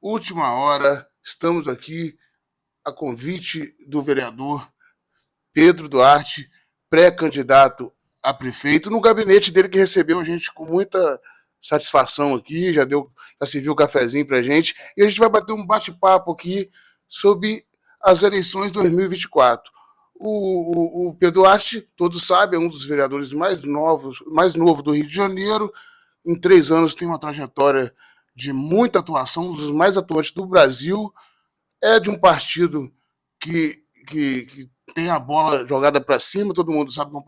última hora, estamos aqui a convite do vereador Pedro Duarte, pré-candidato a prefeito, no gabinete dele que recebeu a gente com muita satisfação aqui, já serviu o cafezinho pra gente, e a gente vai bater um bate-papo aqui sobre as eleições de 2024. O Pedro Duarte, todos sabem, é um dos vereadores mais novo do Rio de Janeiro. Em 3 anos tem uma trajetória de muita atuação, um dos mais atuantes do Brasil. É de um partido que tem a bola jogada para cima, todo mundo sabe que é um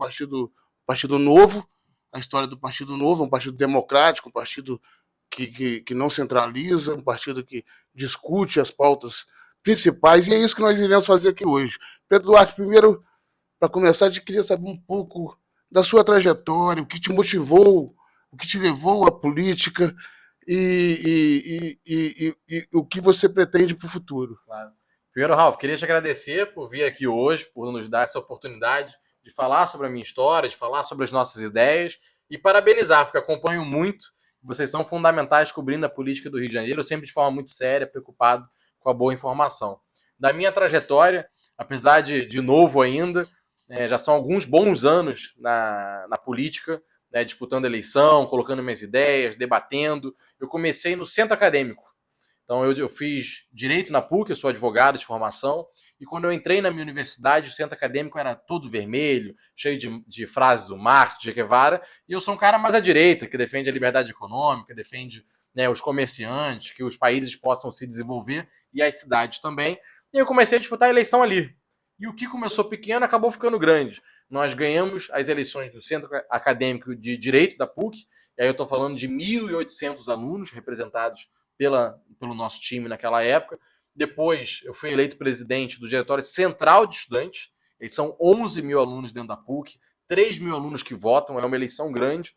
partido novo. A história do Partido Novo é um partido democrático, um partido que não centraliza, um partido que discute as pautas principais, e é isso que nós iremos fazer aqui hoje. Pedro Duarte, primeiro, para começar, a gente queria saber um pouco da sua trajetória, o que te motivou, o que te levou à política e o que você pretende para o futuro. Claro. Primeiro, Ralf, queria te agradecer por vir aqui hoje, por nos dar essa oportunidade de falar sobre a minha história, de falar sobre as nossas ideias e parabenizar, porque acompanho muito. Vocês são fundamentais cobrindo a política do Rio de Janeiro, sempre de forma muito séria, preocupado com a boa informação. Da minha trajetória, apesar de novo ainda, já são alguns bons anos na política, disputando eleição, colocando minhas ideias, debatendo. Eu comecei no centro acadêmico. Então, eu fiz direito na PUC, eu sou advogado de formação, e quando eu entrei na minha universidade, o centro acadêmico era todo vermelho, cheio de frases do Marx, de Che Guevara, e eu sou um cara mais à direita, que defende a liberdade econômica, defende os comerciantes, que os países possam se desenvolver, e as cidades também. E eu comecei a disputar a eleição ali. E o que começou pequeno acabou ficando grande. Nós ganhamos as eleições do Centro Acadêmico de Direito da PUC, e aí eu estou falando de 1.800 alunos representados pelo nosso time naquela época. Depois eu fui eleito presidente do Diretório Central de Estudantes. Eles são 11 mil alunos dentro da PUC, 3 mil alunos que votam, é uma eleição grande.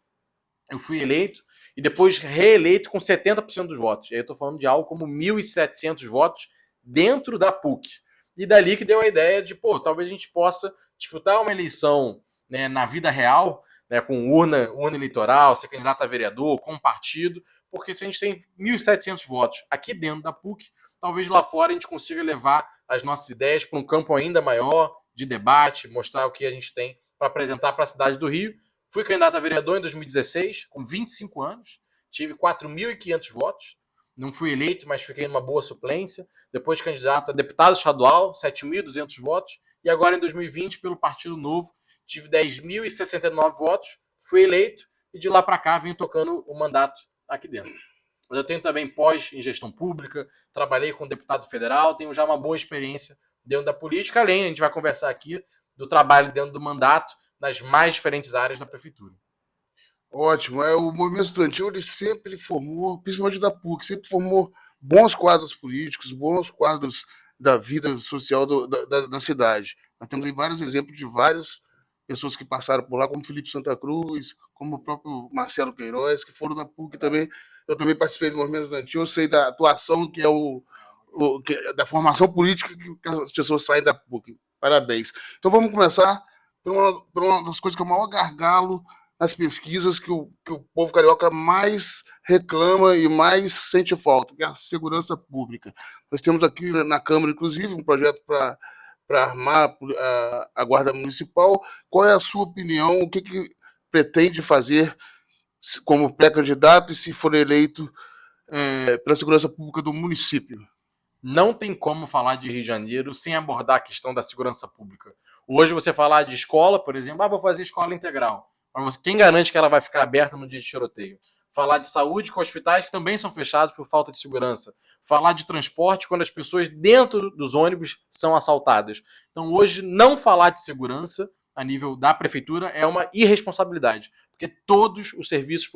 Eu fui eleito e depois reeleito com 70% dos votos. E aí eu estou falando de algo como 1.700 votos dentro da PUC. E dali que deu a ideia de, talvez a gente possa disputar uma eleição na vida real, com urna eleitoral, ser candidato a vereador, com partido, porque se a gente tem 1.700 votos aqui dentro da PUC, talvez lá fora a gente consiga levar as nossas ideias para um campo ainda maior de debate, mostrar o que a gente tem para apresentar para a cidade do Rio. Fui candidato a vereador em 2016, com 25 anos, tive 4.500 votos, não fui eleito, mas fiquei numa boa suplência. Depois candidato a deputado estadual, 7.200 votos, e agora em 2020, pelo Partido Novo, tive 10.069 votos, fui eleito, e de lá para cá venho tocando o mandato aqui dentro. Mas eu tenho também pós em gestão pública, trabalhei com deputado federal, tenho já uma boa experiência dentro da política, além, a gente vai conversar aqui, do trabalho dentro do mandato, nas mais diferentes áreas da prefeitura. Ótimo. O movimento estudantil ele sempre formou, principalmente da PUC, sempre formou bons quadros políticos, bons quadros da vida social da cidade. Nós temos aí vários exemplos de várias pessoas que passaram por lá, como Felipe Santa Cruz, como o próprio Marcelo Queiroz, que foram da PUC também. Eu também participei do movimento estudantil, eu sei da atuação que é da formação política que as pessoas saem da PUC. Parabéns. Então vamos começar por uma das coisas que é o maior gargalo nas pesquisas que o povo carioca mais reclama e mais sente falta, que é a segurança pública. Nós temos aqui na Câmara, inclusive, um projeto para armar a Guarda Municipal. Qual é a sua opinião? O que pretende fazer como pré-candidato e, se for eleito, pela segurança pública do município? Não tem como falar de Rio de Janeiro sem abordar a questão da segurança pública. Hoje você falar de escola, por exemplo, vou fazer escola integral. Mas quem garante que ela vai ficar aberta no dia de tiroteio? Falar de saúde com hospitais que também são fechados por falta de segurança. Falar de transporte quando as pessoas dentro dos ônibus são assaltadas. Então hoje não falar de segurança a nível da prefeitura é uma irresponsabilidade, porque todos os serviços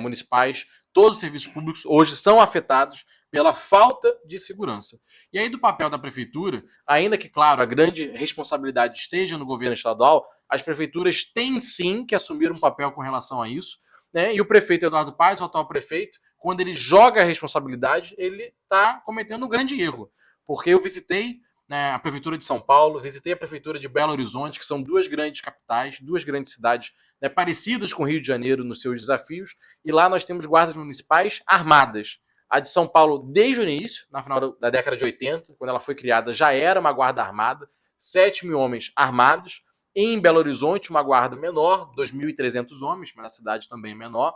municipais, todos os serviços públicos hoje são afetados pela falta de segurança. E aí do papel da prefeitura, ainda que, claro, a grande responsabilidade esteja no governo estadual, as prefeituras têm sim que assumir um papel com relação a isso, E o prefeito Eduardo Paes, o atual prefeito, quando ele joga a responsabilidade, ele está cometendo um grande erro. Porque eu visitei a prefeitura de São Paulo, visitei a prefeitura de Belo Horizonte, que são duas grandes capitais, duas grandes cidades parecidas com o Rio de Janeiro nos seus desafios, e lá nós temos guardas municipais armadas. A de São Paulo, desde o início, na final da década de 80, quando ela foi criada, já era uma guarda armada, 7 mil homens armados. Em Belo Horizonte, uma guarda menor, 2.300 homens, mas a cidade também é menor,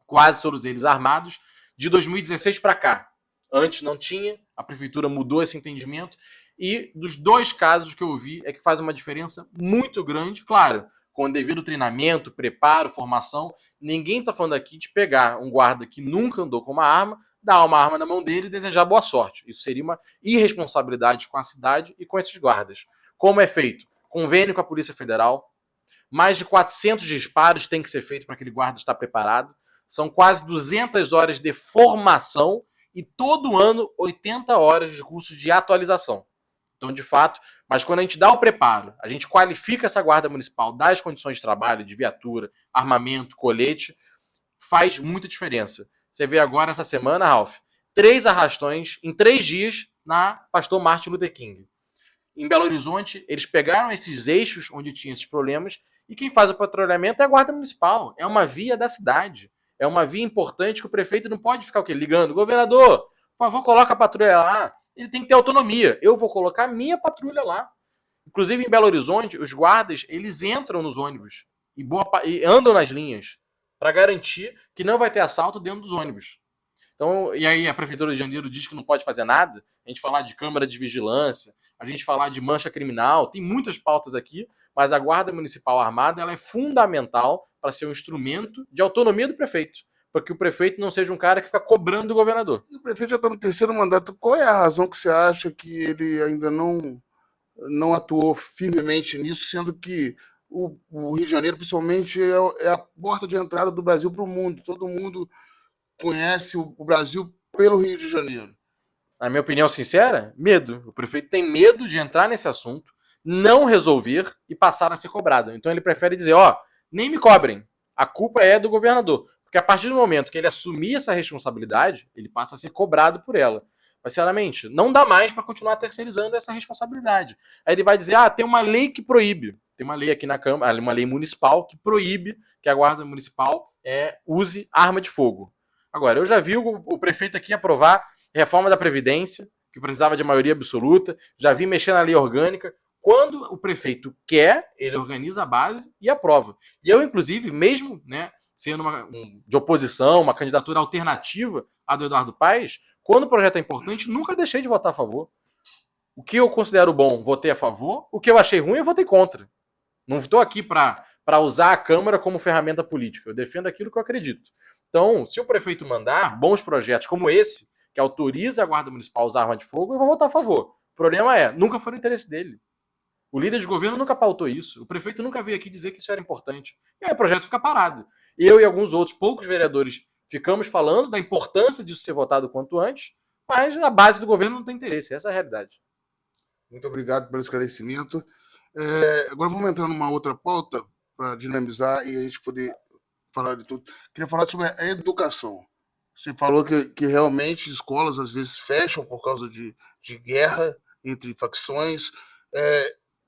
quase todos eles armados, de 2016 para cá. Antes não tinha, a prefeitura mudou esse entendimento, e dos 2 casos que eu vi é que faz uma diferença muito grande, claro, com o devido treinamento, preparo, formação. Ninguém está falando aqui de pegar um guarda que nunca andou com uma arma, dar uma arma na mão dele e desejar boa sorte. Isso seria uma irresponsabilidade com a cidade e com esses guardas. Como é feito? Convênio com a Polícia Federal, mais de 400 disparos tem que ser feito para aquele guarda estar preparado. São quase 200 horas de formação e todo ano 80 horas de curso de atualização. Então, de fato, mas quando a gente dá o preparo, a gente qualifica essa guarda municipal, dá as condições de trabalho, de viatura, armamento, colete, faz muita diferença. Você vê agora, essa semana, Ralf, 3 arrastões em 3 dias na Pastor Martin Luther King. Em Belo Horizonte, eles pegaram esses eixos onde tinha esses problemas e quem faz o patrulhamento é a guarda municipal. É uma via da cidade. É uma via importante que o prefeito não pode ficar o quê? Ligando. Governador, por favor, coloca a patrulha lá. Ele tem que ter autonomia. Eu vou colocar a minha patrulha lá. Inclusive, em Belo Horizonte, os guardas, eles entram nos ônibus e andam nas linhas para garantir que não vai ter assalto dentro dos ônibus. Então, e aí a Prefeitura de Janeiro diz que não pode fazer nada. A gente falar de câmara de vigilância, a gente falar de mancha criminal, tem muitas pautas aqui, mas a Guarda Municipal Armada ela é fundamental para ser um instrumento de autonomia do prefeito, para que o prefeito não seja um cara que fica cobrando do governador. E o prefeito já está no 3º mandato. Qual é a razão que você acha que ele ainda não atuou firmemente nisso, sendo que o Rio de Janeiro, principalmente, é a porta de entrada do Brasil para o mundo? Todo mundo conhece o Brasil pelo Rio de Janeiro. Na minha opinião sincera, medo. O prefeito tem medo de entrar nesse assunto, não resolver e passar a ser cobrado. Então ele prefere dizer, nem me cobrem, a culpa é do governador. Porque a partir do momento que ele assumir essa responsabilidade, ele passa a ser cobrado por ela. Mas, sinceramente, não dá mais para continuar terceirizando essa responsabilidade. Aí ele vai dizer, tem uma lei que proíbe. Tem uma lei aqui na Câmara, uma lei municipal que proíbe que a Guarda Municipal use arma de fogo. Agora, eu já vi o prefeito aqui aprovar reforma da Previdência, que precisava de maioria absoluta, já vi mexer na lei orgânica. Quando o prefeito quer, ele organiza a base e aprova. E eu, inclusive, mesmo sendo de oposição, uma candidatura alternativa à do Eduardo Paes, quando o projeto é importante, nunca deixei de votar a favor. O que eu considero bom, votei a favor. O que eu achei ruim, eu votei contra. Não estou aqui para usar a Câmara como ferramenta política. Eu defendo aquilo que eu acredito. Então, se o prefeito mandar bons projetos como esse, que autoriza a Guarda Municipal a usar arma de fogo, eu vou votar a favor. O problema nunca foi o interesse dele. O líder de governo nunca pautou isso. O prefeito nunca veio aqui dizer que isso era importante. E aí o projeto fica parado. Eu e alguns outros poucos vereadores ficamos falando da importância disso ser votado quanto antes, mas a base do governo não tem interesse. Essa é a realidade. Muito obrigado pelo esclarecimento. Agora vamos entrar numa outra pauta para dinamizar e a gente poder falar de tudo. Queria falar sobre a educação. Você falou que realmente escolas às vezes fecham por causa de guerra entre facções.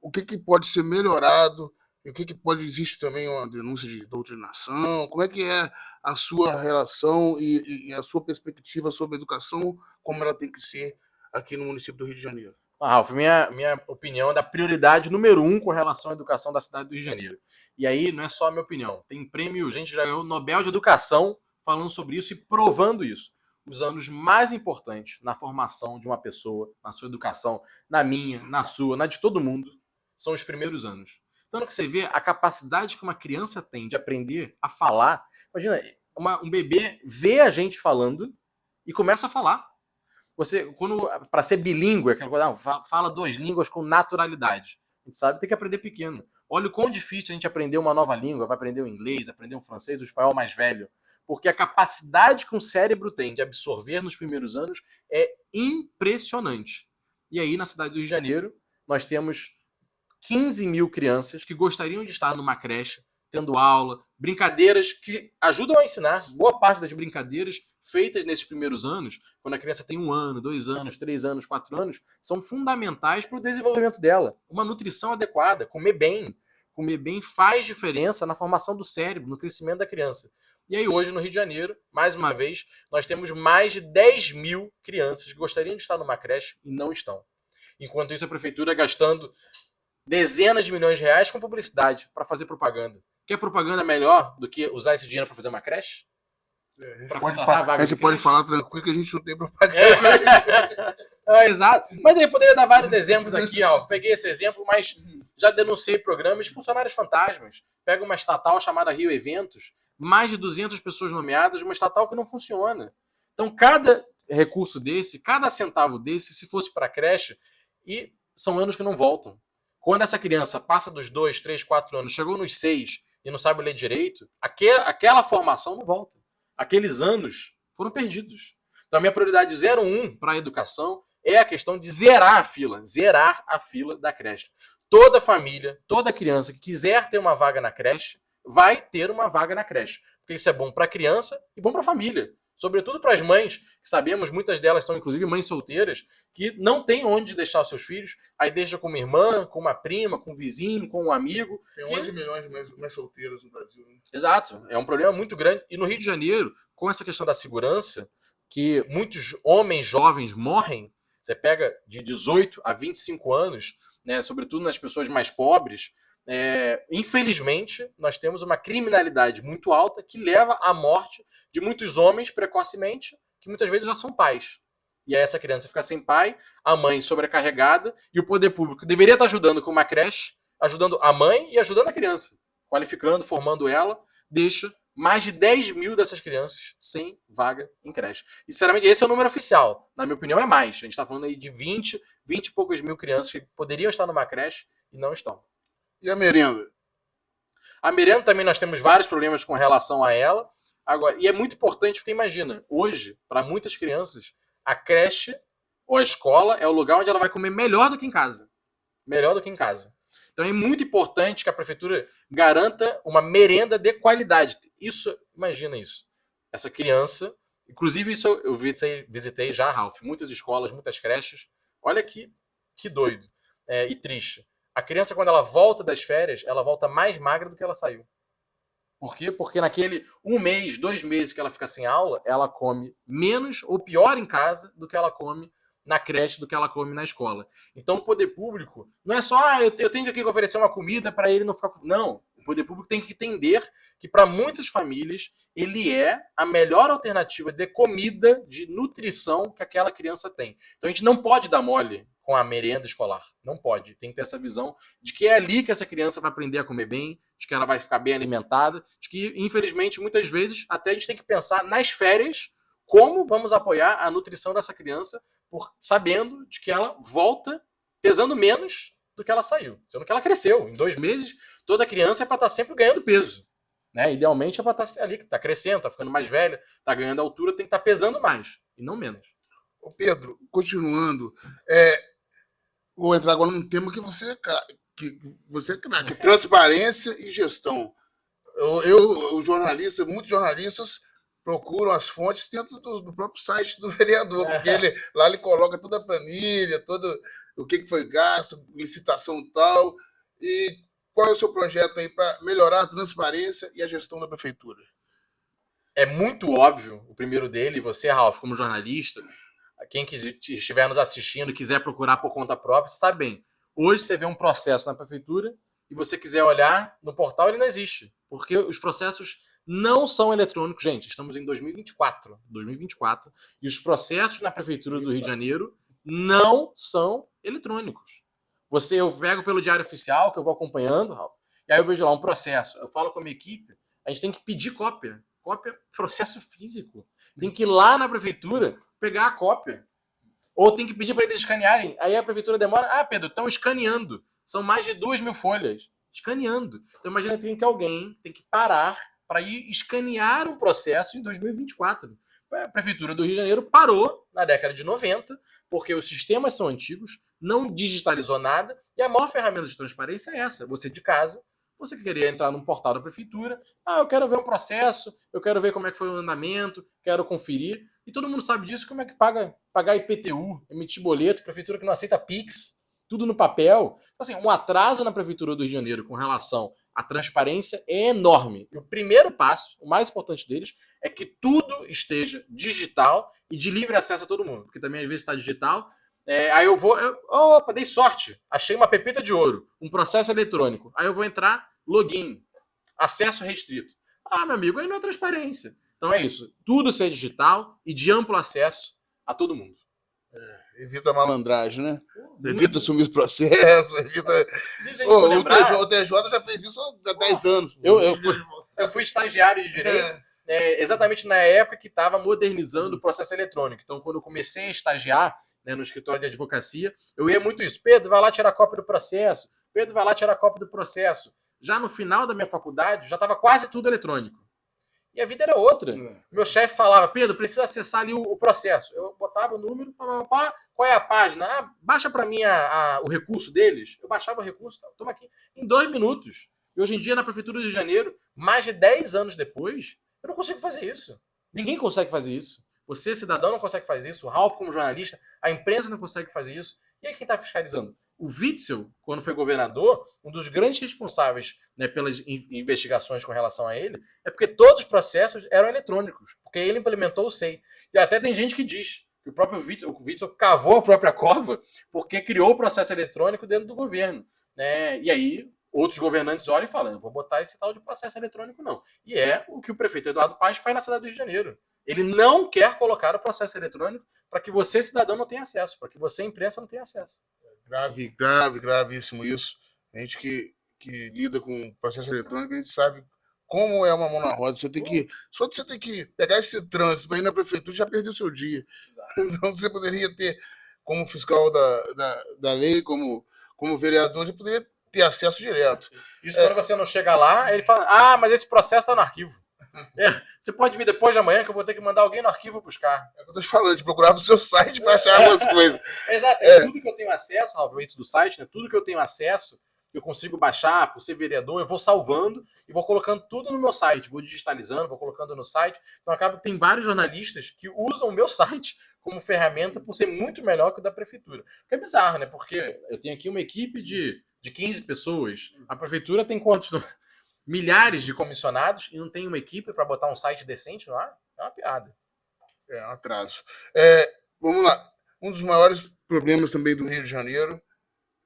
O que pode ser melhorado? E o que pode existir também uma denúncia de doutrinação? Como é que é a sua relação e a sua perspectiva sobre a educação, como ela tem que ser aqui no município do Rio de Janeiro? Ralf, minha opinião é da prioridade número 1 com relação à educação da cidade do Rio de Janeiro. E aí não é só a minha opinião. Tem prêmio, gente já ganhou Nobel de Educação falando sobre isso e provando isso. Os anos mais importantes na formação de uma pessoa, na sua educação, na minha, na sua, na de todo mundo, são os primeiros anos. Então, que você vê a capacidade que uma criança tem de aprender a falar. Imagina, um bebê vê a gente falando e começa a falar. Você, para ser bilíngue, aquela coisa, fala 2 línguas com naturalidade. A gente sabe, tem que aprender pequeno. Olha o quão difícil a gente aprender uma nova língua, vai aprender o inglês, aprender o francês, o espanhol mais velho. Porque a capacidade que um cérebro tem de absorver nos primeiros anos é impressionante. E aí, na cidade do Rio de Janeiro, nós temos 15 mil crianças que gostariam de estar numa creche, tendo aula, brincadeiras que ajudam a ensinar. Boa parte das brincadeiras feitas nesses primeiros anos, quando a criança tem 1 ano, 2 anos, 3 anos, 4 anos, são fundamentais para o desenvolvimento dela. Uma nutrição adequada, comer bem. Comer bem faz diferença na formação do cérebro, no crescimento da criança. E aí hoje no Rio de Janeiro, mais uma vez, nós temos mais de 10 mil crianças que gostariam de estar numa creche e não estão. Enquanto isso, a prefeitura gastando dezenas de milhões de reais com publicidade para fazer propaganda. Quer propaganda melhor do que usar esse dinheiro para fazer uma creche? A gente pode falar tranquilo que a gente não tem propaganda. Exato. Mas aí poderia dar vários exemplos aqui, ó. Peguei esse exemplo, mas já denunciei programas de funcionários fantasmas. Pega uma estatal chamada Rio Eventos, mais de 200 pessoas nomeadas, uma estatal que não funciona. Então, cada recurso desse, cada centavo desse, se fosse para a creche, e são anos que não voltam. Quando essa criança passa dos 2, 3, 4 anos, chegou nos 6 e não sabe ler direito, aquela formação não volta. Aqueles anos foram perdidos. Então, a minha prioridade 01 para a educação é a questão de zerar a fila da creche. Toda família, toda criança que quiser ter uma vaga na creche, vai ter uma vaga na creche. Porque isso é bom para a criança e bom para a família. Sobretudo para as mães, que sabemos, muitas delas são inclusive mães solteiras, que não têm onde deixar os seus filhos, aí deixa com uma irmã, com uma prima, com um vizinho, com um amigo. Tem 11 milhões de mães solteiras no Brasil. Né? Exato, é um problema muito grande. E no Rio de Janeiro, com essa questão da segurança, que muitos homens jovens morrem, você pega de 18 a 25 anos, né, sobretudo nas pessoas mais pobres, infelizmente, nós temos uma criminalidade muito alta que leva à morte de muitos homens precocemente, que muitas vezes já são pais. E aí essa criança fica sem pai, a mãe sobrecarregada, e o poder público deveria estar ajudando com uma creche, ajudando a mãe e ajudando a criança, qualificando, formando ela, deixa mais de 10 mil dessas crianças sem vaga em creche. E, sinceramente, esse é o número oficial. Na minha opinião, é mais. A gente está falando aí de 20 e poucos mil crianças que poderiam estar numa creche e não estão. E a merenda? A merenda também nós temos vários problemas com relação a ela. Agora, e é muito importante porque imagina, hoje, para muitas crianças, a creche ou a escola é o lugar onde ela vai comer melhor do que em casa. Melhor do que em casa. Então é muito importante que a prefeitura garanta uma merenda de qualidade. Isso, imagina isso. Essa criança, inclusive isso eu visitei já, Ralf, muitas escolas, muitas creches. Olha que doido e triste. A criança, quando ela volta das férias, ela volta mais magra do que ela saiu. Por quê? Porque naquele 1 mês, 2 meses que ela fica sem aula, ela come menos ou pior em casa do que ela come na creche, do que ela come na escola. Então o poder público não é só, eu tenho que oferecer uma comida para ele não ficar... Não, o poder público tem que entender que para muitas famílias ele é a melhor alternativa de comida, de nutrição que aquela criança tem. Então a gente não pode dar mole com a merenda escolar. Não pode. Tem que ter essa visão de que é ali que essa criança vai aprender a comer bem, de que ela vai ficar bem alimentada, de que, infelizmente, muitas vezes, até a gente tem que pensar nas férias como vamos apoiar a nutrição dessa criança, sabendo de que ela volta pesando menos do que ela saiu. Sendo que ela cresceu. Em 2 meses, toda criança é para estar sempre ganhando peso. Né? Idealmente é para estar ali, que está crescendo, está ficando mais velha, está ganhando altura, tem que estar pesando mais, e não menos. Ô Pedro, continuando, vou entrar agora num tema que você é craque, transparência e gestão. Os jornalistas, muitos jornalistas procuram as fontes dentro do próprio site do vereador, porque lá ele coloca toda a planilha, todo o que foi gasto, licitação tal. E qual é o seu projeto aí para melhorar a transparência e a gestão da prefeitura? É muito óbvio, o primeiro dele, você, Ralf, como jornalista, quem estiver nos assistindo, quiser procurar por conta própria, sabe bem. Hoje você vê um processo na prefeitura e você quiser olhar no portal, ele não existe. Porque os processos não são eletrônicos. Gente, estamos em 2024. E os processos na prefeitura do Rio de Janeiro não são eletrônicos. Eu pego pelo Diário Oficial, que eu vou acompanhando, Ralf, e aí eu vejo lá um processo. Eu falo com a minha equipe, a gente tem que pedir cópia. Cópia, processo físico. Tem que ir lá na prefeitura pegar a cópia. Ou tem que pedir para eles escanearem. Aí a prefeitura demora. Ah, Pedro, estão escaneando. São mais de 2.000 folhas. Escaneando. Então imagina que alguém tem que parar para ir escanear um processo em 2024. A prefeitura do Rio de Janeiro parou na década de 90, porque os sistemas são antigos, não digitalizou nada, e a maior ferramenta de transparência é essa. Você de casa, você queria entrar num portal da prefeitura, eu quero ver um processo, eu quero ver como é que foi o andamento, quero conferir. E todo mundo sabe disso, como é que pagar IPTU, emitir boleto, prefeitura que não aceita Pix, tudo no papel. Então, assim, um atraso na prefeitura do Rio de Janeiro com relação A transparência é enorme. E o primeiro passo, o mais importante deles, é que tudo esteja digital e de livre acesso a todo mundo. Porque também, às vezes, está digital. Aí eu vou... Opa, dei sorte. Achei uma pepita de ouro. Um processo eletrônico. Aí eu vou entrar, login. Acesso restrito. Ah, meu amigo, aí não é transparência. Então é isso. Tudo ser digital e de amplo acesso a todo mundo. Evita a malandragem, né? Evita assumir os processos, evita... O TJ já fez isso há 10 anos. Eu fui estagiário de direito exatamente na época que estava modernizando o processo eletrônico. Então, quando eu comecei a estagiar no escritório de advocacia, eu ia muito isso. Pedro, vai lá tirar cópia do processo. Pedro, vai lá tirar cópia do processo. Já no final da minha faculdade, já estava quase tudo eletrônico. E a vida era outra. Meu chefe falava, Pedro, precisa acessar ali o processo. Eu botava o número, qual é a página? Ah, baixa para mim o recurso deles. Eu baixava o recurso, toma aqui, em 2 minutos. E hoje em dia, na Prefeitura do Rio de Janeiro, mais de 10 anos depois, eu não consigo fazer isso. Ninguém consegue fazer isso. Você, cidadão, não consegue fazer isso. O Ralf, como jornalista, a imprensa não consegue fazer isso. E aí quem está fiscalizando? O Witzel, quando foi governador, um dos grandes responsáveis pelas investigações com relação a ele, é porque todos os processos eram eletrônicos, porque ele implementou o SEI. E até tem gente que diz que o próprio Witzel cavou a própria cova porque criou o processo eletrônico dentro do governo. E aí outros governantes olham e falam, eu vou botar esse tal de processo eletrônico não. E é o que o prefeito Eduardo Paes faz na cidade do Rio de Janeiro. Ele não quer colocar o processo eletrônico para que você, cidadão, não tenha acesso, para que você, imprensa, não tenha acesso. Gravíssimo isso. A gente que lida com processo eletrônico, a gente sabe como é uma mão na roda. Só você tem que pegar esse trânsito para ir na prefeitura, já perdeu o seu dia. Então você poderia ter, como fiscal da lei, como vereador, você poderia ter acesso direto. Isso quando você não chega lá, ele fala, mas esse processo está no arquivo. Você pode vir depois de amanhã que eu vou ter que mandar alguém no arquivo buscar. É o que eu tô te falando, de procurar no seu site para achar algumas coisas. Exato, tudo que eu tenho acesso, obviamente do site, tudo que eu tenho acesso, eu consigo baixar, por ser vereador, eu vou salvando e vou colocando tudo no meu site, vou digitalizando, vou colocando no site. Então acaba que tem vários jornalistas que usam o meu site como ferramenta por ser muito melhor que o da prefeitura. Que é bizarro, né? Porque eu tenho aqui uma equipe de 15 pessoas, a prefeitura tem quantos? Milhares de comissionados e não tem uma equipe para botar um site decente no ar? É uma piada. É um atraso. Vamos lá. Um dos maiores problemas também do Rio de Janeiro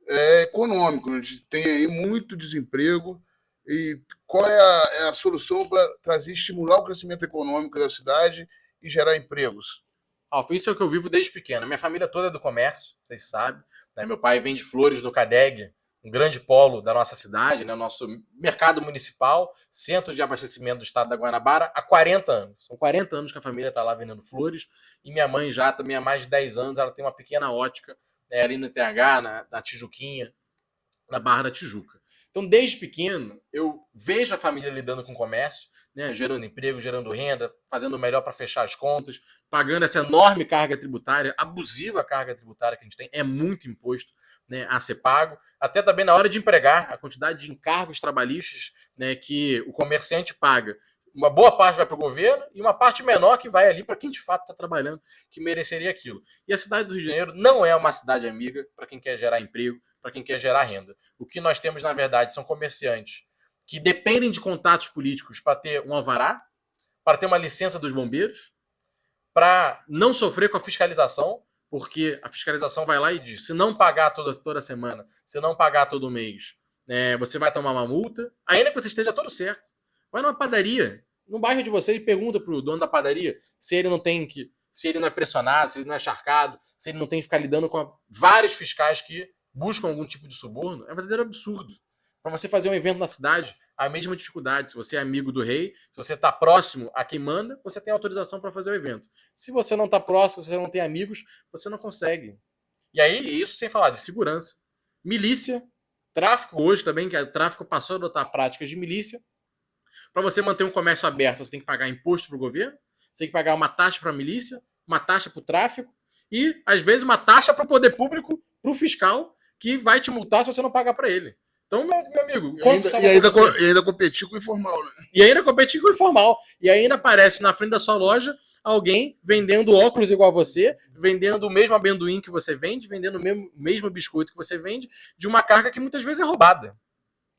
é econômico. A gente tem aí muito desemprego. E qual é a solução para estimular o crescimento econômico da cidade e gerar empregos? Isso é o que eu vivo desde pequeno. Minha família toda é do comércio, vocês sabem. Meu pai vende flores no CADEG, um grande polo da nossa cidade, nosso mercado municipal, centro de abastecimento do estado da Guanabara, há 40 anos. São 40 anos que a família está lá vendendo flores. E minha mãe já também há mais de 10 anos, ela tem uma pequena ótica ali no TH, na Tijuquinha, na Barra da Tijuca. Então, desde pequeno, eu vejo a família lidando com o comércio, gerando emprego, gerando renda, fazendo o melhor para fechar as contas, pagando essa enorme carga tributária, abusiva carga tributária que a gente tem, é muito imposto a ser pago. Até também na hora de empregar, a quantidade de encargos trabalhistas que o comerciante paga. Uma boa parte vai para o governo e uma parte menor que vai ali para quem de fato está trabalhando, que mereceria aquilo. E a cidade do Rio de Janeiro não é uma cidade amiga para quem quer gerar emprego, para quem quer gerar renda. O que nós temos, na verdade, são comerciantes que dependem de contatos políticos para ter um alvará, para ter uma licença dos bombeiros, para não sofrer com a fiscalização, porque a fiscalização vai lá e diz, se não pagar toda semana, se não pagar todo mês, você vai tomar uma multa, ainda que você esteja todo certo. Vai numa padaria, no bairro de vocês, e pergunta pro dono da padaria se ele não é pressionado, se ele não é charcado, se ele não tem que ficar lidando com vários fiscais que buscam algum tipo de suborno. É um verdadeiro absurdo. Para você fazer um evento na cidade, a mesma dificuldade. Se você é amigo do rei, se você está próximo a quem manda, você tem autorização para fazer o evento. Se você não está próximo, se você não tem amigos, você não consegue. E aí, isso sem falar de segurança. Milícia, tráfico hoje também, que o tráfico passou a adotar práticas de milícia. Para você manter um comércio aberto, você tem que pagar imposto para o governo, você tem que pagar uma taxa para a milícia, uma taxa para o tráfico e, às vezes, uma taxa para o poder público, para o fiscal, que vai te multar se você não pagar para ele. Então, meu amigo... E ainda competir com o informal, né? E ainda competir com o informal. E ainda aparece na frente da sua loja alguém vendendo óculos igual a você, vendendo o mesmo amendoim que você vende, vendendo o mesmo biscoito que você vende, de uma carga que muitas vezes é roubada.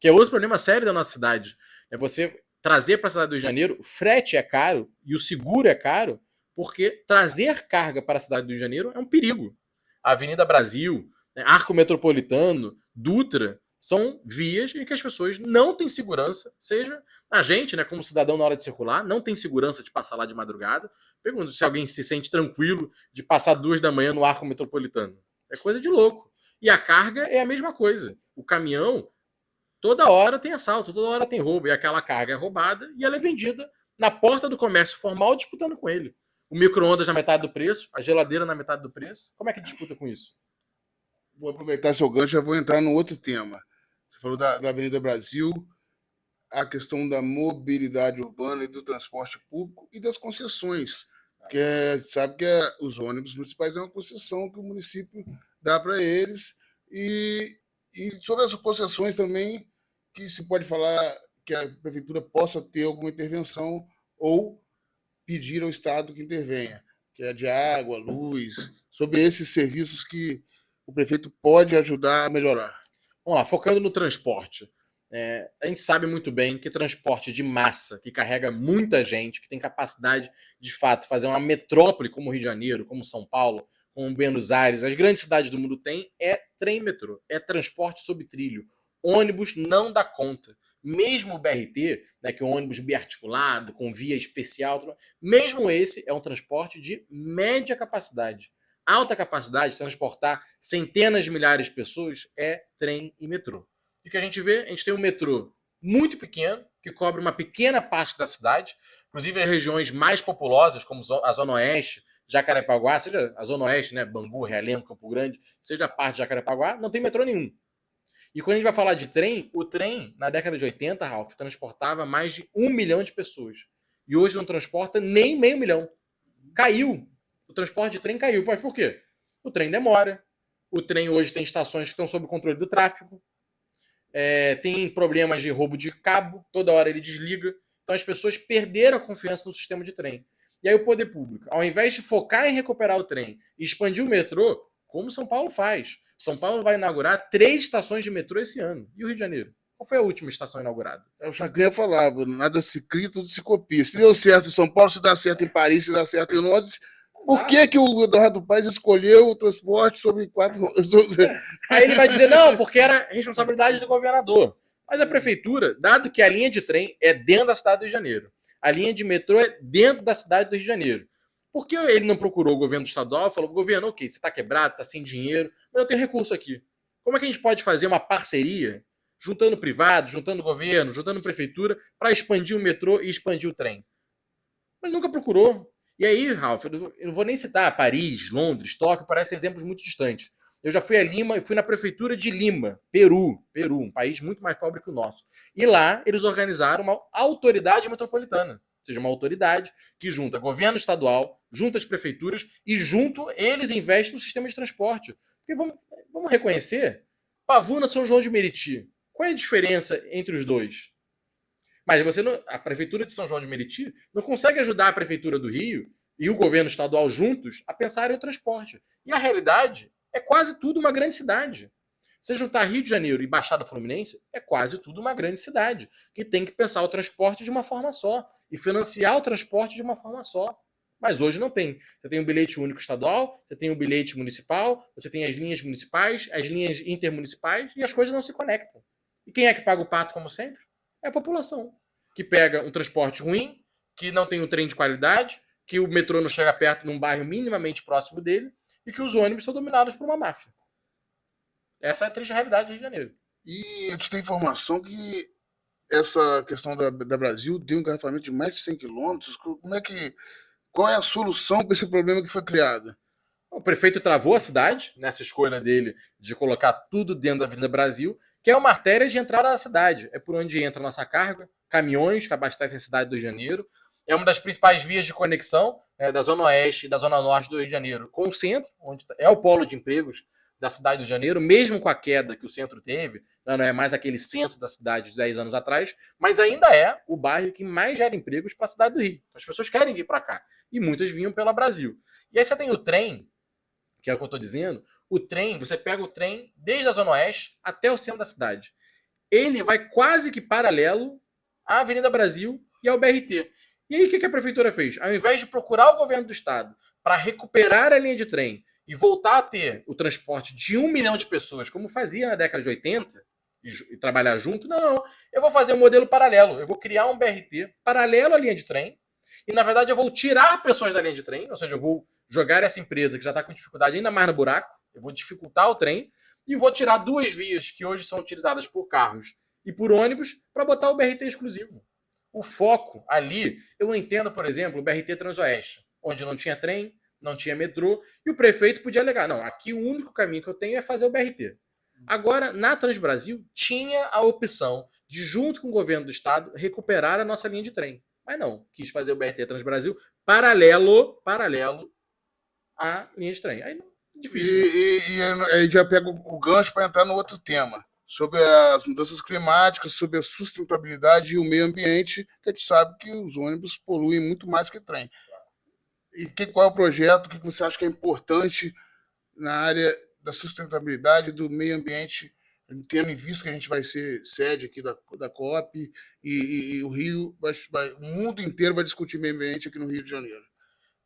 que é outro problema sério da nossa cidade. É você trazer para a cidade do Rio de Janeiro, frete é caro e o seguro é caro, porque trazer carga para a cidade do Rio de Janeiro é um perigo. A Avenida Brasil, né, Arco Metropolitano, Dutra, são vias em que as pessoas não têm segurança, seja a gente, né, como cidadão na hora de circular, não tem segurança de passar lá de madrugada. Pergunto se alguém se sente tranquilo de passar 2 da manhã no Arco Metropolitano. É coisa de louco. E a carga é a mesma coisa. O caminhão, toda hora tem assalto, toda hora tem roubo. E aquela carga é roubada e ela é vendida na porta do comércio formal disputando com ele. O micro-ondas na metade do preço, a geladeira na metade do preço. Como é que disputa com isso? Vou aproveitar seu gancho, já vou entrar no outro tema. Você falou da Avenida Brasil, a questão da mobilidade urbana e do transporte público e das concessões, que sabe que os ônibus municipais é uma concessão que o município dá para eles, e sobre as concessões também, que se pode falar que a prefeitura possa ter alguma intervenção ou pedir ao Estado que intervenha, que é de água, luz, sobre esses serviços que o prefeito pode ajudar a melhorar. Vamos lá, focando no transporte. A gente sabe muito bem que transporte de massa, que carrega muita gente, que tem capacidade de fato fazer uma metrópole como o Rio de Janeiro, como São Paulo, como Buenos Aires, as grandes cidades do mundo têm, é trem e metrô, é transporte sob trilho. Ônibus não dá conta. Mesmo o BRT, né, que é um ônibus biarticulado, com via especial, mesmo esse é um transporte de média capacidade. Alta capacidade, transportar centenas de milhares de pessoas, é trem e metrô. E o que a gente vê? A gente tem um metrô muito pequeno, que cobre uma pequena parte da cidade, inclusive as regiões mais populosas, como a Zona Oeste, Jacarepaguá, seja a Zona Oeste, né, Bangu, Realengo, Campo Grande, seja a parte de Jacarepaguá, não tem metrô nenhum. E quando a gente vai falar de trem, o trem, na década de 80, Ralf, transportava mais de 1 milhão de pessoas. E hoje não transporta nem meio milhão. Caiu. O transporte de trem caiu. Mas por quê? O trem demora. O trem hoje tem estações que estão sob o controle do tráfego. Tem problemas de roubo de cabo. Toda hora ele desliga. Então as pessoas perderam a confiança no sistema de trem. E aí o poder público, ao invés de focar em recuperar o trem e expandir o metrô, como São Paulo faz. São Paulo vai inaugurar 3 estações de metrô esse ano. E o Rio de Janeiro? Qual foi a última estação inaugurada? É o Chacrinha falava, nada se cria, tudo se copia. Se deu certo em São Paulo, se dá certo em Paris, se dá certo em Londres, por que o Eduardo Paes escolheu o transporte sobre 4... Aí ele vai dizer, não, porque era responsabilidade do governador. Mas a prefeitura, dado que a linha de trem é dentro da cidade do Rio de Janeiro, a linha de metrô é dentro da cidade do Rio de Janeiro, por que ele não procurou o governo estadual e falou, governo, ok, você está quebrado, está sem dinheiro, mas eu tenho recurso aqui. Como é que a gente pode fazer uma parceria, juntando privado, juntando governo, juntando prefeitura, para expandir o metrô e expandir o trem? Mas nunca procurou. E aí, Ralf, eu não vou nem citar Paris, Londres, Tóquio, parecem exemplos muito distantes. Eu já fui a Lima e fui na prefeitura de Lima, Peru, um país muito mais pobre que o nosso. E lá eles organizaram uma autoridade metropolitana, ou seja, uma autoridade que junta governo estadual, junta as prefeituras e junto eles investem no sistema de transporte. Porque vamos reconhecer, Pavuna, São João de Meriti, qual é a diferença entre os dois? Mas a prefeitura de São João de Meriti não consegue ajudar a prefeitura do Rio e o governo estadual juntos a pensarem o transporte. E a realidade é quase tudo uma grande cidade. Se juntar Rio de Janeiro e Baixada Fluminense, é quase tudo uma grande cidade, que tem que pensar o transporte de uma forma só e financiar o transporte de uma forma só. Mas hoje não tem. Você tem o bilhete único estadual, você tem o bilhete municipal, você tem as linhas municipais, as linhas intermunicipais e as coisas não se conectam. E quem é que paga o pato, como sempre? É a população, que pega um transporte ruim, que não tem um trem de qualidade, que o metrô não chega perto num bairro minimamente próximo dele e que os ônibus são dominados por uma máfia. Essa é a triste realidade do Rio de Janeiro. E a gente tem informação que essa questão da Brasil deu um engarrafamento de mais de 100 quilômetros. Qual é a solução para esse problema que foi criado? O prefeito travou a cidade nessa escolha dele de colocar tudo dentro da Avenida Brasil, que é uma artéria de entrada da cidade. É por onde entra a nossa carga, caminhões que abastecem a cidade do Rio de Janeiro. É uma das principais vias de conexão da Zona Oeste e da Zona Norte do Rio de Janeiro com o centro, onde é o polo de empregos da cidade do Rio de Janeiro, mesmo com a queda que o centro teve, não é mais aquele centro da cidade de 10 anos atrás, mas ainda é o bairro que mais gera empregos para a cidade do Rio. As pessoas querem vir para cá. E muitas vinham pela Brasil. E aí você tem o trem, que é o que eu estou dizendo, o trem, você pega o trem desde a Zona Oeste até o centro da cidade. ele vai quase que paralelo à Avenida Brasil e ao BRT. E aí o que a prefeitura fez? Ao invés de procurar o governo do estado para recuperar a linha de trem e voltar a ter o transporte de 1 milhão de pessoas, como fazia na década de 80, e trabalhar junto, não, eu vou fazer um modelo paralelo. Eu vou criar um BRT paralelo à linha de trem e, na verdade, eu vou tirar pessoas da linha de trem, ou seja, eu vou jogar essa empresa que já está com dificuldade ainda mais no buraco, eu vou dificultar o trem e vou tirar 2 vias que hoje são utilizadas por carros e por ônibus para botar o BRT exclusivo. O foco ali, eu entendo, por exemplo, o BRT Transoeste, onde não tinha trem, não tinha metrô, e o prefeito podia alegar, não, aqui o único caminho que eu tenho é fazer o BRT. Agora, na Transbrasil, tinha a opção de, junto com o governo do estado, recuperar a nossa linha de trem. Mas não, quis fazer o BRT Transbrasil paralelo à linha de trem. Aí, difícil. E aí já pega o gancho para entrar no outro tema, sobre as mudanças climáticas, sobre a sustentabilidade e o meio ambiente, que a gente sabe que os ônibus poluem muito mais que trem. E qual é o projeto, o que você acha que é importante na área da sustentabilidade do meio ambiente, tendo em vista que a gente vai ser sede aqui da COP e o Rio, o mundo inteiro vai discutir meio ambiente aqui no Rio de Janeiro.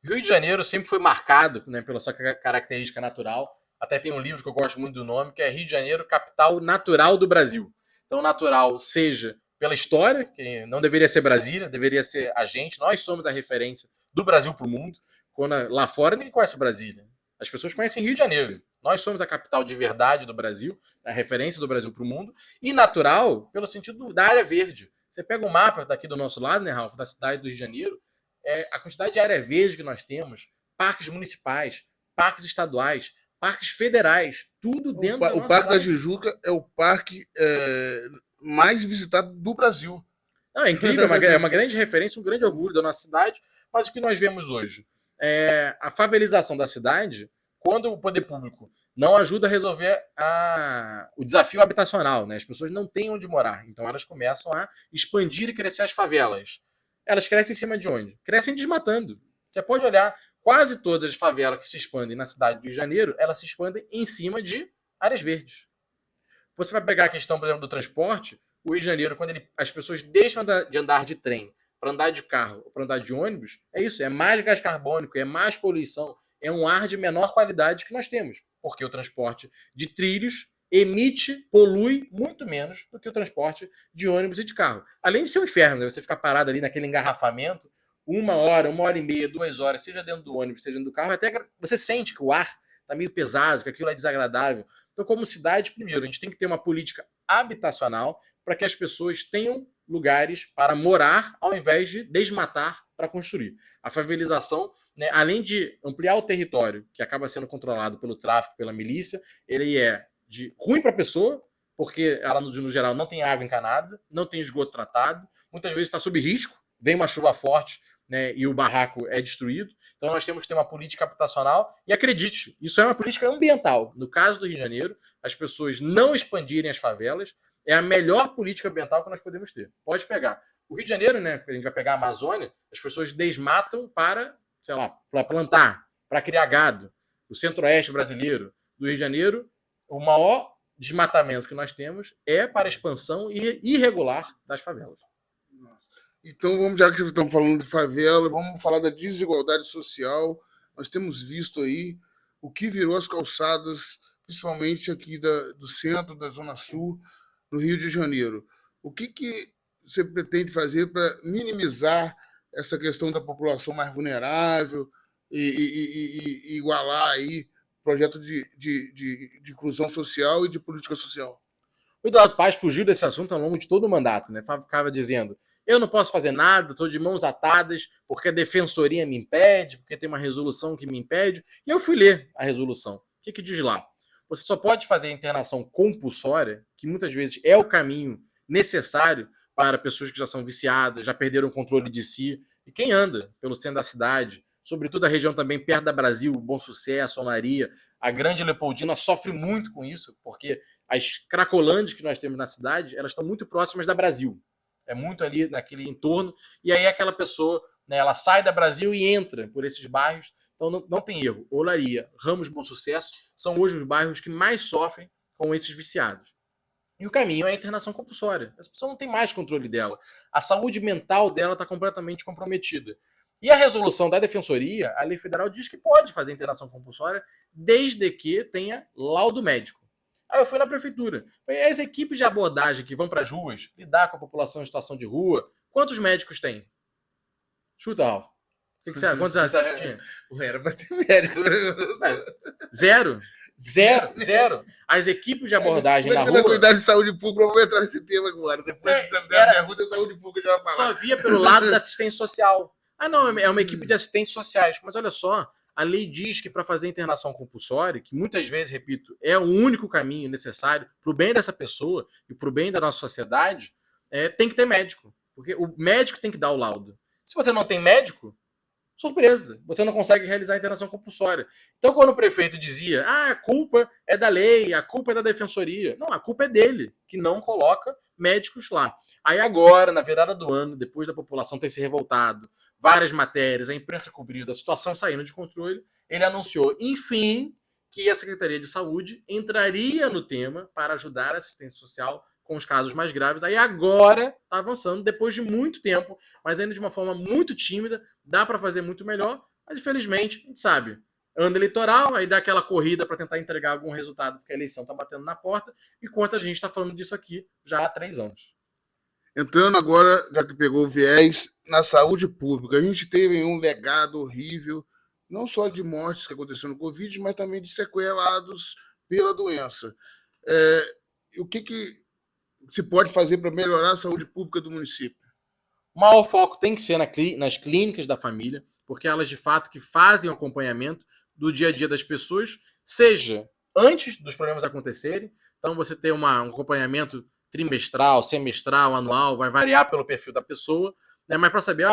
Rio de Janeiro sempre foi marcado, né, pela sua característica natural. Até tem um livro que eu gosto muito do nome, que é Rio de Janeiro, capital natural do Brasil. Então, natural seja pela história, que não deveria ser Brasília, deveria ser a gente. Nós somos a referência do Brasil para o mundo. Quando lá fora ninguém conhece Brasília. As pessoas conhecem Rio de Janeiro. Nós somos a capital de verdade do Brasil, a referência do Brasil para o mundo. E natural pelo sentido da área verde. Você pega o mapa daqui do nosso lado, né, Ralf, da cidade do Rio de Janeiro, a quantidade de área verde que nós temos, parques municipais, parques estaduais, parques federais, tudo dentro da nossa O Parque cidade. da Tijuca é o parque mais visitado do Brasil. Não, é incrível, é uma grande referência, um grande orgulho da nossa cidade, mas o que nós vemos hoje é a favelização da cidade, quando o poder público não ajuda a resolver o desafio habitacional, né? As pessoas não têm onde morar, então elas começam a expandir e crescer as favelas. Elas crescem em cima de onde? Crescem desmatando. Você pode olhar, quase todas as favelas que se expandem na cidade do Rio de Janeiro, elas se expandem em cima de áreas verdes. Você vai pegar a questão, por exemplo, do transporte, o Rio de Janeiro, quando as pessoas deixam de andar de trem para andar de carro ou para andar de ônibus, é isso, é mais gás carbônico, é mais poluição, é um ar de menor qualidade que nós temos, porque o transporte de trilhos polui muito menos do que o transporte de ônibus e de carro. Além de ser um inferno, né? Você ficar parado ali naquele engarrafamento, 1 hora e meia, 2 horas, seja dentro do ônibus, seja dentro do carro, até você sente que o ar está meio pesado, que aquilo é desagradável. Então, como cidade, primeiro, a gente tem que ter uma política habitacional para que as pessoas tenham lugares para morar ao invés de desmatar para construir. A favelização, né, além de ampliar o território, que acaba sendo controlado pelo tráfico, pela milícia, ele é ruim para a pessoa, porque ela, no geral, não tem água encanada, não tem esgoto tratado, muitas vezes está sob risco, vem uma chuva forte, né, e o barraco é destruído. Então nós temos que ter uma política habitacional e acredite, isso é uma política ambiental. No caso do Rio de Janeiro, as pessoas não expandirem as favelas é a melhor política ambiental que nós podemos ter. Pode pegar. O Rio de Janeiro, né, a gente vai pegar a Amazônia, as pessoas desmatam para, sei lá, para plantar, para criar gado. O centro-oeste brasileiro do Rio de Janeiro, o maior desmatamento que nós temos é para a expansão irregular das favelas. Então, já que estamos falando de favela, vamos falar da desigualdade social. Nós temos visto aí o que virou as calçadas, principalmente aqui do centro, da Zona Sul, no Rio de Janeiro. O que você pretende fazer para minimizar essa questão da população mais vulnerável e igualar aí o projeto de inclusão social e de política social? O Eduardo Paes fugiu desse assunto ao longo de todo o mandato, né? Ficava dizendo: eu não posso fazer nada, estou de mãos atadas, porque a defensoria me impede, porque tem uma resolução que me impede. E eu fui ler a resolução. O que diz lá? Você só pode fazer a internação compulsória, que muitas vezes é o caminho necessário para pessoas que já são viciadas, já perderam o controle de si. E quem anda pelo centro da cidade, sobretudo a região também perto da Brasil, Bom Sucesso, Olaria, a Grande Leopoldina sofre muito com isso, porque as cracolândias que nós temos na cidade, elas estão muito próximas da Brasil. É muito ali naquele entorno. E aí aquela pessoa, né, ela sai da Brasil e entra por esses bairros. Então não tem erro. Olaria, Ramos, Bom Sucesso são hoje os bairros que mais sofrem com esses viciados. E o caminho é a internação compulsória. Essa pessoa não tem mais controle dela. A saúde mental dela está completamente comprometida. E a resolução da Defensoria, a lei federal diz que pode fazer internação compulsória desde que tenha laudo médico. Aí eu fui na prefeitura. As equipes de abordagem que vão para as ruas lidar com a população em situação de rua, quantos médicos tem? Chuta, Ralf. Quantos anos você acha que tinha? Era pra ter médico. Zero. Zero. As equipes de abordagem Como é na que você vai rua cuidar de saúde pública? Eu vou entrar nesse tema agora. Depois dessa pergunta, saúde pública já vai falar. só via pelo lado da assistência social. Ah, não, é uma equipe de assistentes sociais. Mas olha só, a lei diz que para fazer internação compulsória, que muitas vezes, repito, é o único caminho necessário para o bem dessa pessoa e para o bem da nossa sociedade, tem que ter médico. Porque o médico tem que dar o laudo. Se você não tem médico, surpresa, você não consegue realizar a internação compulsória. Então, quando o prefeito dizia, a culpa é da lei, a culpa é da defensoria. Não, a culpa é dele, que não coloca médicos lá. Aí agora, na virada do ano, depois da população ter se revoltado, várias matérias, a imprensa cobriu, a situação saindo de controle, ele anunciou, enfim, que a Secretaria de Saúde entraria no tema para ajudar a assistência social com os casos mais graves. Aí agora está avançando, depois de muito tempo, mas ainda de uma forma muito tímida, dá para fazer muito melhor, mas infelizmente, a gente sabe, ano eleitoral, aí dá aquela corrida para tentar entregar algum resultado, porque a eleição está batendo na porta, enquanto a gente está falando disso aqui já há 3 anos. Entrando agora, já que pegou o viés, na saúde pública, a gente teve um legado horrível, não só de mortes que aconteceu no Covid, mas também de sequelados pela doença. O que se pode fazer para melhorar a saúde pública do município? O maior foco tem que ser nas clínicas da família, porque elas de fato que fazem o acompanhamento do dia a dia das pessoas, seja antes dos problemas acontecerem, então você tem um acompanhamento trimestral, semestral, anual, vai variar pelo perfil da pessoa, né? Mas para saber,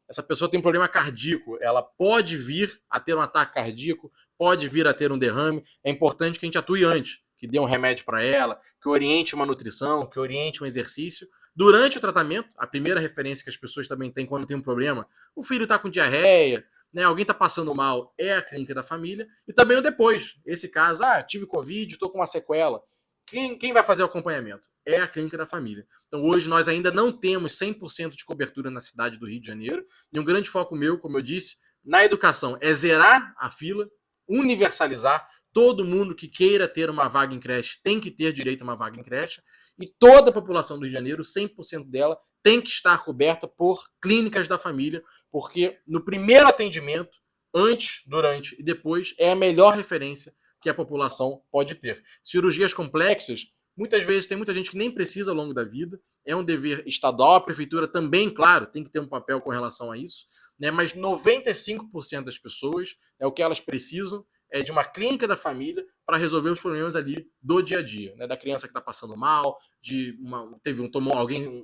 essa pessoa tem um problema cardíaco, ela pode vir a ter um ataque cardíaco, pode vir a ter um derrame, é importante que a gente atue antes, que dê um remédio para ela, que oriente uma nutrição, que oriente um exercício. Durante o tratamento, a primeira referência que as pessoas também têm quando tem um problema, o filho está com diarreia, né, alguém está passando mal, é a clínica da família. E também o depois. Esse caso, tive Covid, estou com uma sequela. Quem vai fazer o acompanhamento? É a clínica da família. Então hoje nós ainda não temos 100% de cobertura na cidade do Rio de Janeiro. E um grande foco meu, como eu disse, na educação é zerar a fila, universalizar. Todo mundo que queira ter uma vaga em creche tem que ter direito a uma vaga em creche. E toda a população do Rio de Janeiro, 100% dela, tem que estar coberta por clínicas da família, porque no primeiro atendimento, antes, durante e depois, é a melhor referência que a população pode ter. Cirurgias complexas, muitas vezes tem muita gente que nem precisa ao longo da vida, é um dever estadual, a prefeitura também, claro, tem que ter um papel com relação a isso, né? Mas 95% das pessoas é o que elas precisam, de uma clínica da família para resolver os problemas ali do dia a dia, né? Da criança que está passando mal,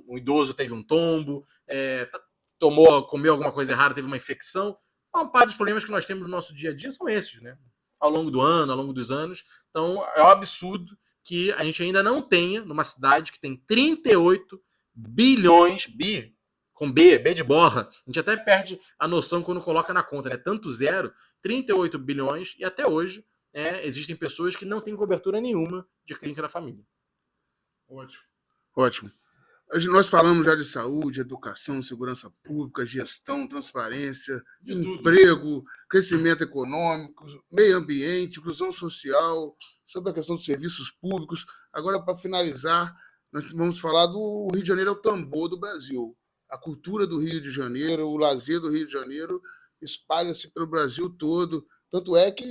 um idoso teve um tombo, comeu alguma coisa errada, teve uma infecção. Uma parte dos problemas que nós temos no nosso dia a dia são esses, né? Ao longo do ano, ao longo dos anos. Então é um absurdo que a gente ainda não tenha numa cidade que tem 38 bilhões, com B de bola, a gente até perde a noção quando coloca na conta, né? Tanto zero, 38 bilhões, e até hoje existem pessoas que não têm cobertura nenhuma de clínica da família. Ótimo. Nós falamos já de saúde, educação, segurança pública, gestão, transparência, emprego, crescimento econômico, meio ambiente, inclusão social, sobre a questão dos serviços públicos. Agora, para finalizar, nós vamos falar do Rio de Janeiro é o tambor do Brasil. A cultura do Rio de Janeiro, o lazer do Rio de Janeiro espalha-se pelo Brasil todo. Tanto é que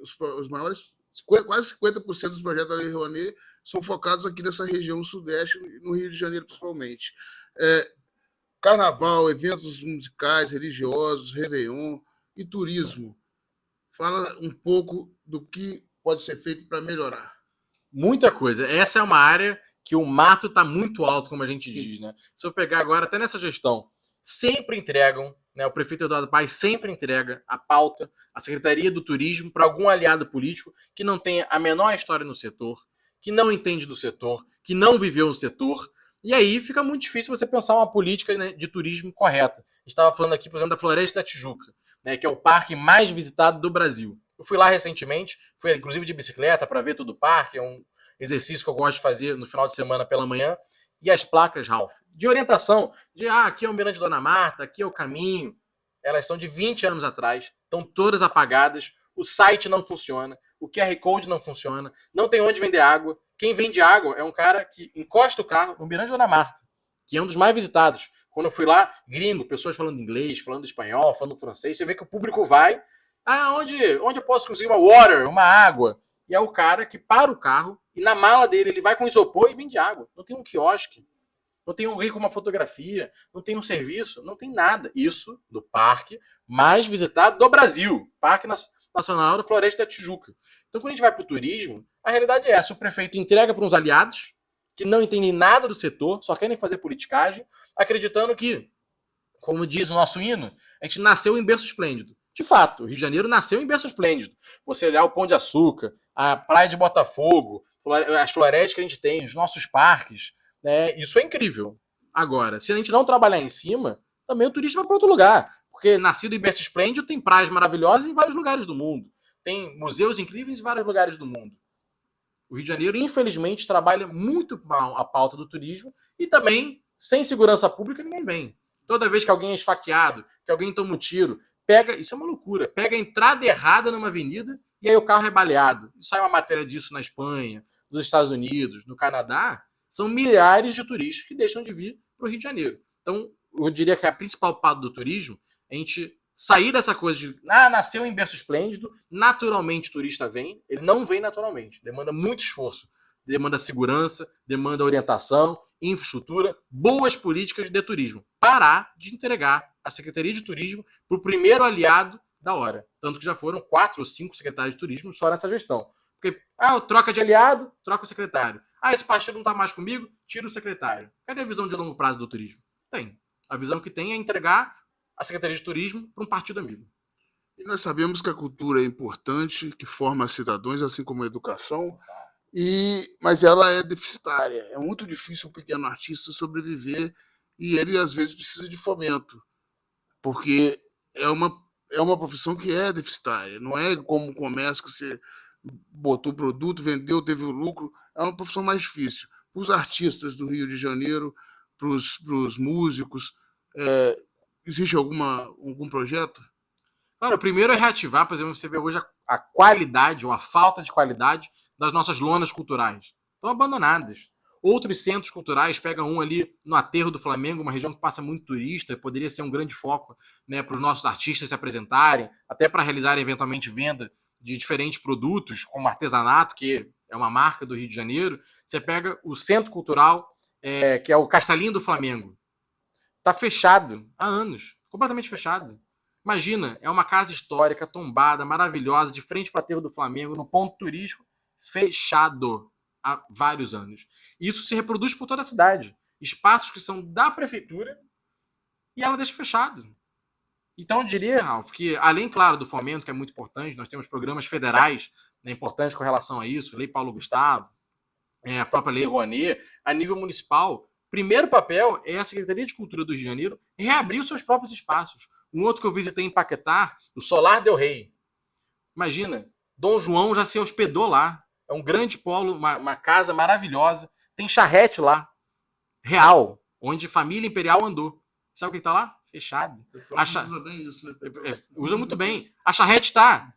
os maiores, quase 50% dos projetos da Lei Rouanet são focados aqui nessa região sudeste, no Rio de Janeiro principalmente. Carnaval, eventos musicais, religiosos, Réveillon e turismo. Fala um pouco do que pode ser feito para melhorar. Muita coisa. Essa é uma área que o mato está muito alto, como a gente diz, né? Se eu pegar agora, até nessa gestão, sempre entregam, né? O prefeito Eduardo Paes sempre entrega a pauta, a Secretaria do Turismo, para algum aliado político que não tenha a menor história no setor, que não entende do setor, que não viveu no setor. E aí fica muito difícil você pensar uma política, né, de turismo correta. A gente estava falando aqui, por exemplo, da Floresta da Tijuca, né, que é o parque mais visitado do Brasil. Eu fui lá recentemente, fui inclusive de bicicleta para ver todo o parque, exercício que eu gosto de fazer no final de semana pela manhã. E as placas, Ralph, de orientação, de aqui é o Mirante Dona Marta, aqui é o caminho, elas são de 20 anos atrás, estão todas apagadas, o site não funciona, o QR Code não funciona, não tem onde vender água. Quem vende água é um cara que encosta o carro no Mirante Dona Marta, que é um dos mais visitados. Quando eu fui lá, gringo, pessoas falando inglês, falando espanhol, falando francês, você vê que o público vai, onde eu posso conseguir uma water, uma água? E é o cara que para o carro e na mala dele ele vai com isopor e vende água. Não tem um quiosque, não tem alguém com uma fotografia, não tem um serviço, não tem nada. Isso no parque mais visitado do Brasil, Parque Nacional da Floresta da Tijuca. Então, quando a gente vai para o turismo, a realidade é essa: o prefeito entrega para uns aliados que não entendem nada do setor, só querem fazer politicagem, acreditando que, como diz o nosso hino, a gente nasceu em berço esplêndido. De fato, o Rio de Janeiro nasceu em berço esplêndido. Você olhar o Pão de Açúcar, a Praia de Botafogo, as florestas que a gente tem, os nossos parques, né, isso é incrível. Agora, se a gente não trabalhar em cima, também o turista vai para outro lugar. Porque nascido em berço esplêndido tem praias maravilhosas em vários lugares do mundo. Tem museus incríveis em vários lugares do mundo. O Rio de Janeiro, infelizmente, trabalha muito mal a pauta do turismo e também, sem segurança pública, ninguém vem. Toda vez que alguém é esfaqueado, que alguém toma um tiro, isso é uma loucura, pega a entrada errada numa avenida e aí o carro é baleado. E sai uma matéria disso na Espanha, nos Estados Unidos, no Canadá. São milhares de turistas que deixam de vir para o Rio de Janeiro. Então, eu diria que a principal pauta do turismo é a gente sair dessa coisa de nasceu em berço esplêndido, naturalmente o turista vem. Ele não vem naturalmente, demanda muito esforço, demanda segurança, demanda orientação, infraestrutura, boas políticas de turismo. Parar de entregar a Secretaria de Turismo para o primeiro aliado da hora. Tanto que já foram 4 ou 5 secretários de turismo só nessa gestão. Porque, troca de aliado, troca o secretário. Esse partido não está mais comigo, tira o secretário. Cadê a visão de longo prazo do turismo? Tem. A visão que tem é entregar a Secretaria de Turismo para um partido amigo. E nós sabemos que a cultura é importante, que forma cidadãos, assim como a educação, mas ela é deficitária. É muito difícil um pequeno artista sobreviver e ele, às vezes, precisa de fomento, porque é uma profissão que é deficitária. Não é como o comércio que você botou o produto, vendeu, teve o lucro. É uma profissão mais difícil. Para os artistas do Rio de Janeiro, para os músicos, existe algum projeto? Claro, o primeiro é reativar, por exemplo, você vê hoje a qualidade ou a falta de qualidade das nossas lonas culturais. Estão abandonadas. Outros centros culturais, pega um ali no Aterro do Flamengo, uma região que passa muito turista, poderia ser um grande foco, né, para os nossos artistas se apresentarem, até para realizarem eventualmente venda de diferentes produtos, como artesanato, que é uma marca do Rio de Janeiro. Você pega o Centro Cultural, que é o Castelinho do Flamengo. Está fechado há anos, completamente fechado. Imagina, é uma casa histórica, tombada, maravilhosa, de frente para o Aterro do Flamengo, no ponto turístico, fechado há vários anos. Isso se reproduz por toda a cidade. Espaços que são da prefeitura e ela deixa fechado. Então eu diria, Ralf, que além, claro, do fomento, que é muito importante, nós temos programas federais, né, importantes com relação a isso, Lei Paulo Gustavo, a própria Lei Rouanet, a nível municipal. Primeiro papel é a Secretaria de Cultura do Rio de Janeiro reabrir os seus próprios espaços. Um outro que eu visitei em Paquetá, o Solar del Rey. Imagina, Dom João já se hospedou lá. É um grande polo, uma casa maravilhosa. Tem charrete lá, real, onde família imperial andou. Sabe o que está lá? Fechado. Usa bem isso, né? Usa muito bem. A charrete está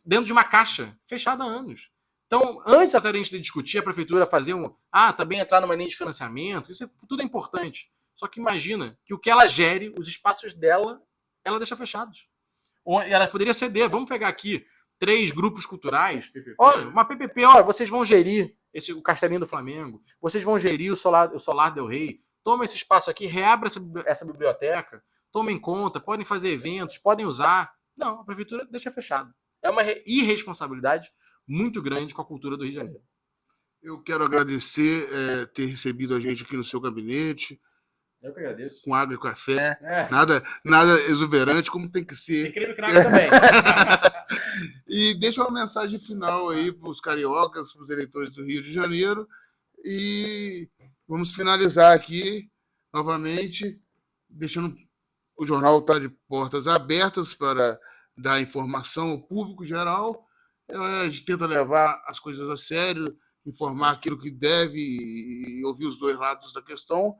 dentro de uma caixa, fechada há anos. Então, antes até da gente discutir, a prefeitura fazer também entrar numa linha de financiamento, isso tudo é importante. Só que imagina que o que ela gere, os espaços dela, ela deixa fechados. Ou ela poderia ceder. Vamos pegar aqui 3 grupos culturais. Olha, uma PPP, olha, vocês vão gerir o Castelinho do Flamengo, vocês vão gerir o Solar del Rey. Toma esse espaço aqui, reabra essa biblioteca, tomem conta, podem fazer eventos, podem usar. Não, a prefeitura deixa fechado. É uma irresponsabilidade muito grande com a cultura do Rio de Janeiro. Eu quero agradecer ter recebido a gente aqui no seu gabinete. Eu que agradeço. Com água e café. Nada exuberante, como tem que ser. Incrível que nada também. E deixa uma mensagem final aí para os cariocas, para os eleitores do Rio de Janeiro. E vamos finalizar aqui, novamente, deixando o jornal estar de portas abertas para dar informação ao público geral. A gente tenta levar as coisas a sério, informar aquilo que deve e ouvir os dois lados da questão,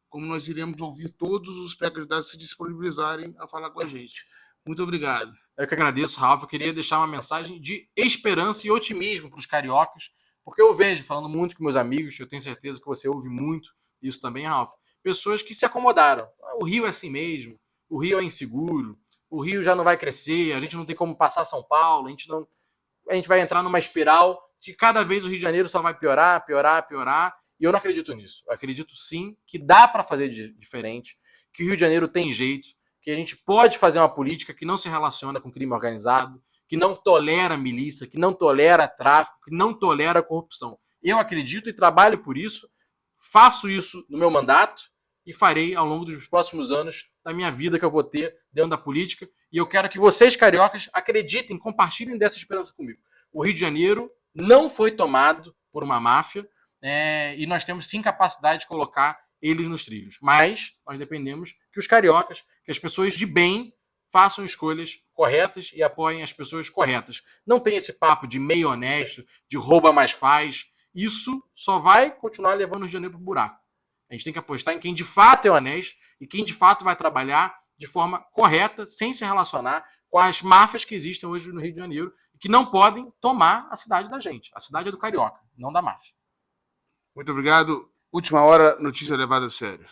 como nós iremos ouvir todos os pré-candidatos se disponibilizarem a falar com a gente. Muito obrigado. Eu que agradeço, Ralf. Eu queria deixar uma mensagem de esperança e otimismo para os cariocas, porque eu vejo, falando muito com meus amigos, eu tenho certeza que você ouve muito isso também, Ralf, pessoas que se acomodaram. O Rio é assim mesmo, o Rio é inseguro, o Rio já não vai crescer, a gente não tem como passar São Paulo, a gente vai entrar numa espiral que cada vez o Rio de Janeiro só vai piorar, piorar, piorar. E eu não acredito nisso. Eu acredito sim que dá para fazer diferente, que o Rio de Janeiro tem jeito, que a gente pode fazer uma política que não se relaciona com crime organizado, que não tolera milícia, que não tolera tráfico, que não tolera corrupção. Eu acredito e trabalho por isso, faço isso no meu mandato e farei ao longo dos próximos anos da minha vida que eu vou ter dentro da política. E eu quero que vocês, cariocas, acreditem, compartilhem dessa esperança comigo. O Rio de Janeiro não foi tomado por uma máfia, e nós temos sim capacidade de colocar eles nos trilhos. Mas nós dependemos que os cariocas, que as pessoas de bem façam escolhas corretas e apoiem as pessoas corretas. Não tem esse papo de meio honesto, de rouba mais faz. Isso só vai continuar levando o Rio de Janeiro para o buraco. A gente tem que apostar em quem de fato é honesto e quem de fato vai trabalhar de forma correta, sem se relacionar com as máfias que existem hoje no Rio de Janeiro e que não podem tomar a cidade da gente. A cidade é do carioca, não da máfia. Muito obrigado. Última hora, notícia levada a sério.